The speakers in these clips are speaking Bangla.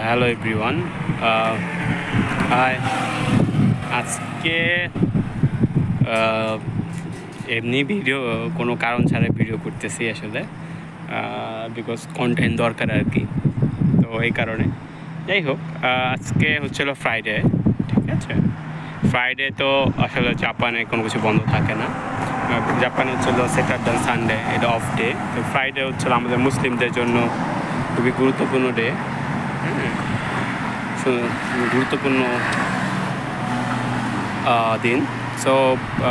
Hello everyone, high. আজকে এমনি ভিডিও কোনো কারণ ছাড়া ভিডিও করতেছি আসলে, বিকজ কন্টেন্ট দরকার আর কি। তো এই কারণে যাই হোক, আজকে হচ্ছিল ফ্রাইডে, ঠিক আছে। ফ্রাইডে তো আসলে জাপানে কোনো কিছু বন্ধ থাকে না। জাপানে হচ্ছিল স্যাটারডে সানডে, এটা অফ ডে। তো ফ্রাইডে হচ্ছিল আমাদের মুসলিমদের জন্য খুবই গুরুত্বপূর্ণ ডে, গুরুত্বপূর্ণ দিন। সো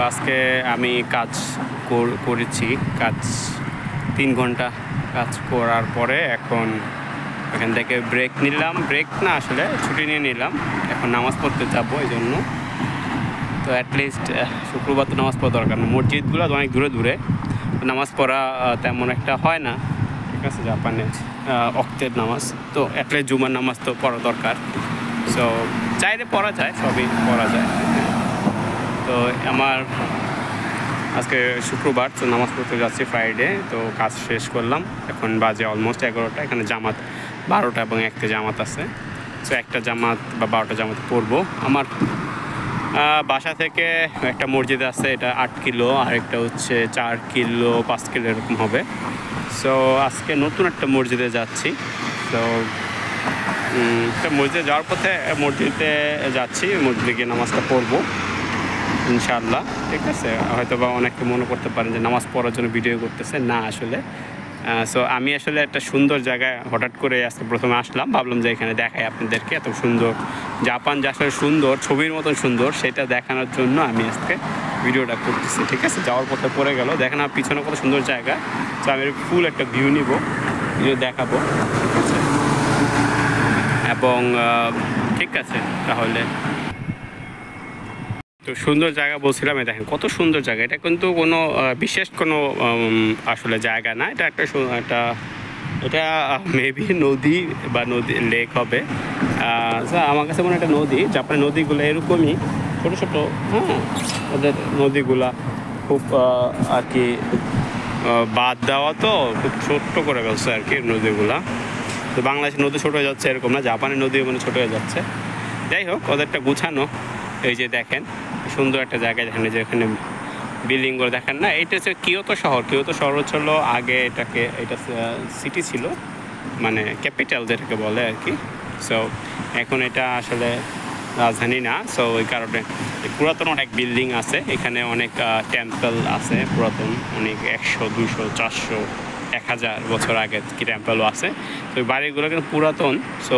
আজকে আমি কাজ করেছি, 3 ঘন্টা কাজ করার পরে এখন এখান থেকে ব্রেক নিলাম, ব্রেক না আসলে ছুটি নিয়ে নিলাম। এখন নামাজ পড়তে যাবো, এই জন্য। তো অ্যাটলিস্ট শুক্রবার তো নামাজ পড়া দরকার না, মসজিদগুলো অনেক দূরে দূরে, নামাজ পড়া তেমন একটা হয় না, ঠিক আছে, জাপানে ওয়াক্তের নামাজ। তো অ্যাটলিস্ট জুমার নামাজ তো পড়া দরকার। সো চাইলে পড়া যায়, সবই পড়া যায়। তো আমার আজকে শুক্রবার, তো নামাজ পড়তে যাচ্ছি ফ্রাইডে। তো কাজ শেষ করলাম, এখন বাজে অলমোস্ট 11টা। এখানে জামাত 12টা এবং 1টা জামাত আছে। সো 1টা জামাত বা 12টা জামাত পড়বো। আমার বাসা থেকে একটা মসজিদ আছে, এটা 8 কিলো, আরেকটা হচ্ছে 4 কিলো 5 কিলো এরকম হবে। সো আজকে নতুন একটা মসজিদে যাচ্ছি। তো মসজিদে যাওয়ার পথে মসজিদে যাচ্ছি, মসজিদে গিয়ে নামাজটা পড়বো ইনশাআল্লাহ, ঠিক আছে। হয়তো বা অনেকে মনে করতে পারেন যে নামাজ পড়ার জন্য ভিডিও করতেছে, না আসলে। সো আমি আসলে একটা সুন্দর জায়গায় হঠাৎ করে আজকে প্রথমে আসলাম, ভাবলাম যে এখানে দেখাই আপনাদেরকে। এত সুন্দর জাপান, যে আসলে সুন্দর, ছবির মতন সুন্দর, সেটা দেখানোর জন্য আমি আজকে ভিডিওটা করতেছি, ঠিক আছে। যাওয়ার পথে পড়ে গেল, দেখেন আমার পিছনে কত সুন্দর জায়গা। তো আমি ফুল একটা ভিউ নিব, দেখাবো, ঠিক আছে। এবং ঠিক আছে, তাহলে তো সুন্দর জায়গা বলছিলাম, দেখেন কত সুন্দর জায়গা। এটা কিন্তু কোনো বিশেষ কোনো আসলে জায়গা না, এটা এটা মেবি নদী বা লেক হবে। আমার কাছে মনে হয় একটা নদী। জাপানের নদীগুলো এরকমই ছোটো ছোটো, হ্যাঁ, ওদের নদীগুলা খুব আর কি বাদ দেওয়া, তো খুব ছোট্ট করে ফেলছে আর কি নদীগুলা। তো বাংলাদেশের নদী ছোটো হয়ে যাচ্ছে এরকম না, জাপানের নদী মানে ছোটো হয়ে যাচ্ছে। যাই হোক, ওদেরটা গুছানো। এই যে দেখেন সুন্দর একটা জায়গায়, দেখেন যে এখানে বিল্ডিংগুলো দেখেন না, এটা হচ্ছে কিয়োতো শহর। কিয়োতো শহর হচ্ছিল আগে, এটা সিটি ছিল, মানে ক্যাপিটাল যেটাকে বলে আর কি। সো এখন এটা আসলে রাজধানী না। সো ওই কারণে পুরাতন অনেক বিল্ডিং আছে এখানে, অনেক টেম্পল আছে পুরাতন, অনেক 100, 200, 400, 1000 বছর আগে কি টেম্পলও আছে। তো ওই বাড়িগুলো কিন্তু পুরাতন। সো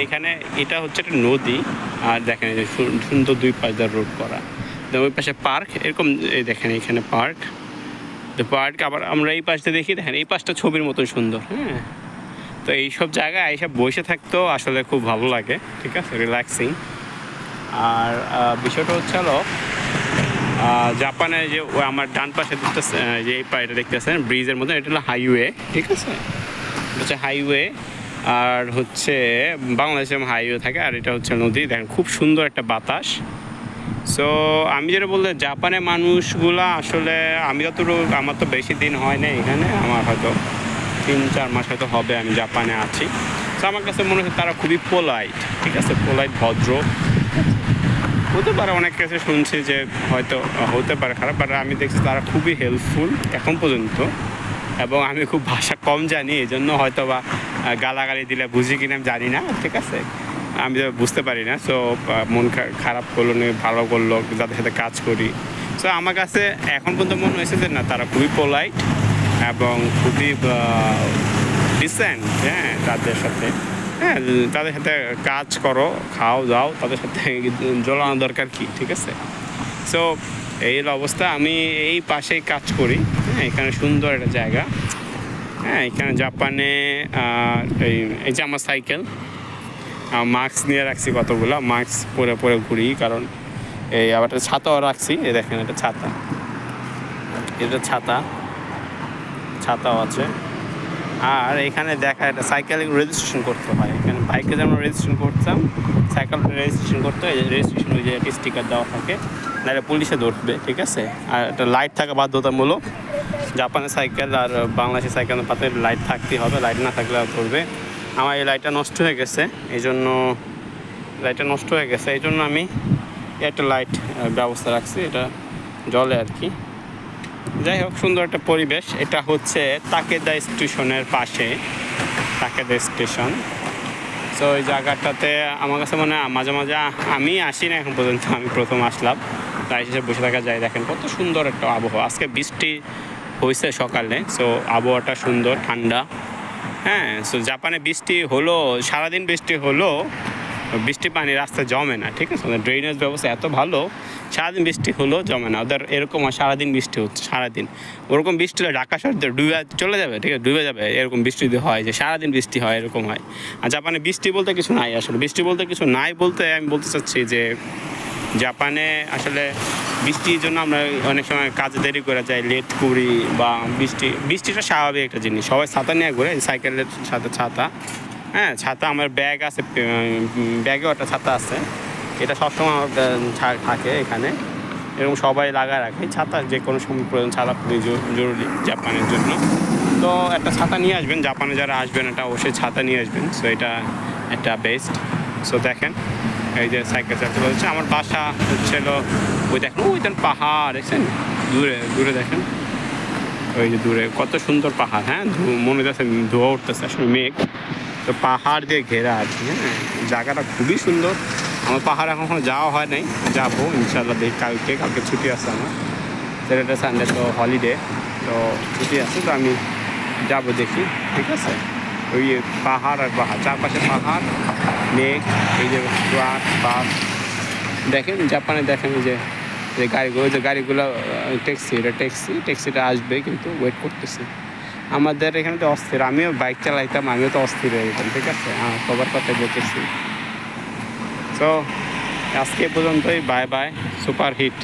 এখানে এটা হচ্ছে একটা নদী, আর দেখেন এই যে সুন্দর 2 পাশ দিয়ে রোড করা, ওই পাশে পার্ক এরকম। এই দেখেন এখানে পার্ক, তো পার্ক আবার আমরা এই পাশটা দেখি, দেখেন এই পাশটা ছবির মতো সুন্দর। হ্যাঁ, তো এইসব জায়গায় এইসব বসে থাকতেও আসলে খুব ভালো লাগে, ঠিক আছে, রিল্যাক্সিং। আর বিষয়টা হচ্ছে হলো জাপানে যে আমার ডান পাশে দেখতেছে, যে এই পাড়িটা দেখতেছেন ব্রিজের মধ্যে, এটা হলো হাইওয়ে, ঠিক আছে, এটা হচ্ছে হাইওয়ে। আর হচ্ছে বাংলাদেশে হাইওয়ে থাকে, আর এটা হচ্ছে নদী। দেখেন খুব সুন্দর একটা বাতাস। সো আমি যেটা বলতে, জাপানের মানুষগুলা আসলে, আমি যতটুকু, আমার তো বেশি দিন হয় না এখানে, আমার হয়তো 3-4 মাস হয়তো হবে আমি জাপানে আছি। তো আমার কাছে মনে হচ্ছে তারা খুবই পোলাইট, ঠিক আছে, পোলাইট, ভদ্র। হতে পারে অনেক কাছে শুনছি যে হয়তো হতে পারে খারাপ, বাট আমি দেখছি তারা খুবই হেল্পফুল এখন পর্যন্ত। এবং আমি খুব ভাষা কম জানি, এই জন্য হয়তো বা গালাগালি দিলে বুঝি কিনা আমি জানি না, ঠিক আছে, আমি বুঝতে পারি না। সো মন খারাপ করলো না, ভালো করলো, যাদের সাথে কাজ করি। সো আমার কাছে এখন পর্যন্ত মনে হয়েছে যে না, তারা খুবই পোলাইট এবং খুবই ডিসেন্ট। হ্যাঁ, তাদের সাথে, হ্যাঁ, তাদের সাথে কাজ করো, খাও দাও, তাদের সাথে জ্বলানো দরকার কি, ঠিক আছে। সো এই অবস্থা। আমি এই পাশেই কাজ করি, হ্যাঁ, এখানে সুন্দর একটা জায়গা। হ্যাঁ, এখানে জাপানে এই যে আমার সাইকেল, মাস্ক নিয়ে রাখছি, কতগুলো মাস্ক পরে পরে ঘুরি, কারণ এই আবার একটা ছাতাও রাখছি। এই দেখেন একটা ছাতা, এটা ছাতাও আছে। আর এখানে দেখা, একটা সাইকেল রেজিস্ট্রেশন করতে হয়। এখানে বাইকে যেমন রেজিস্ট্রেশন করতাম, সাইকেল রেজিস্ট্রেশন করতে হয়। রেজিস্ট্রেশন ওই যে একটা স্টিকার দেওয়া থাকে, নাহলে পুলিশে ধরবে, ঠিক আছে। আর একটা লাইট থাকা বাধ্যতামূলক। জাপানের সাইকেল আর বাংলাদেশের সাইকেলের পাতে লাইট থাকতেই হবে, লাইট না থাকলে ধরবে। আমার এই লাইটটা নষ্ট হয়ে গেছে, এই জন্য আমি একটা লাইট ব্যবস্থা রাখছি, এটা জলে আর কি। যাই হোক, সুন্দর একটা পরিবেশ। এটা হচ্ছে তাকেদা স্টেশনের পাশে, তাকেদা স্টেশন। সো ওই জায়গাটাতে আমার কাছে মনে হয় মাঝে মাঝে আমি আসি না এখন পর্যন্ত, আমি প্রথম আসলাম, তাই এসে বসে থাকা যায়। দেখেন কত সুন্দর একটা আবহাওয়া। আজকে বৃষ্টি হয়েছে সকালে, সো আবহাওয়াটা সুন্দর, ঠান্ডা। হ্যাঁ, সো জাপানে বৃষ্টি হলো, সারাদিন বৃষ্টি হলো, বৃষ্টি পানি রাস্তায় জমে না, ঠিক আছে। ওদের ড্রেনেজ ব্যবস্থা এত ভালো, সারাদিন বৃষ্টি হলেও জমে না। ওদের এরকম হয় সারাদিন বৃষ্টি হচ্ছে, সারাদিন। ওরকম বৃষ্টি হলে ঢাকা শহর ডুবে চলে যাবে, ঠিক আছে, ডুবে যাবে। এরকম বৃষ্টি হয় যে সারাদিন বৃষ্টি হয়, এরকম হয়। আর জাপানে বৃষ্টি বলতে কিছু নাই আসলে। বৃষ্টি বলতে কিছু নাই বলতে আমি বলতে চাচ্ছি যে জাপানে বৃষ্টির জন্য আমরা অনেক সময় কাজে দেরি করে যাই, লেট করি, বা বৃষ্টিটা স্বাভাবিক একটা জিনিস। সবাই ছাতা নিয়ে ঘুরে, সাইকেলের সাথে ছাতা। হ্যাঁ, ছাতা আমার ব্যাগ আছে, ব্যাগেও একটা ছাতা আছে। এটা সবসময় আমার থাকে এখানে, এরকম সবাই লাগা রাখে ছাতা। যে কোনো সময় প্রয়োজন ছাতা খুবই জরুরি জাপানের জন্য। তো একটা ছাতা নিয়ে আসবেন, জাপানে যারা আসবেন এটা অবশ্যই ছাতা নিয়ে আসবেন। সো এটা একটা বেস্ট। সো দেখেন, এই যে সাইকেল চালাতে বলছে। আমার বাসা হচ্ছিল ওই দেখেন, ওই দেন পাহাড় দেখছেন, দূরে দেখেন, ওই যে দূরে কত সুন্দর পাহাড়। হ্যাঁ, মনে যাচ্ছে ধোয়া উঠতেছে, আসলে মেঘ। তো পাহাড় দিয়ে ঘেরা আর কি। হ্যাঁ, জায়গাটা খুবই সুন্দর। আমার পাহাড় এখনও যাওয়া হয় নাই, যাবো ইনশাল্লাহ। দেখি কালকে ছুটি আছে আমার, স্যাটারডে সানডে তো হলিডে, তো ছুটি আছে, তো আমি যাবো দেখি, ঠিক আছে। ওই পাহাড় আর পাহাড়, চারপাশে পাহাড়, মেঘ, এই যে ট্রাক, বাস। দেখেন জাপানে দেখেন যে গাড়িগুলো ট্যাক্সিটা আসবে, কিন্তু ওয়েট করতেছে। আমাদের এখানে তো অস্থির, আমিও বাইক চালাইতাম, আমিও তো অস্থির হয়ে যেতাম, ঠিক আছে। সবার কথাই বলতেছি। তো আজকে পর্যন্তই, বাই বাই, সুপার হিট।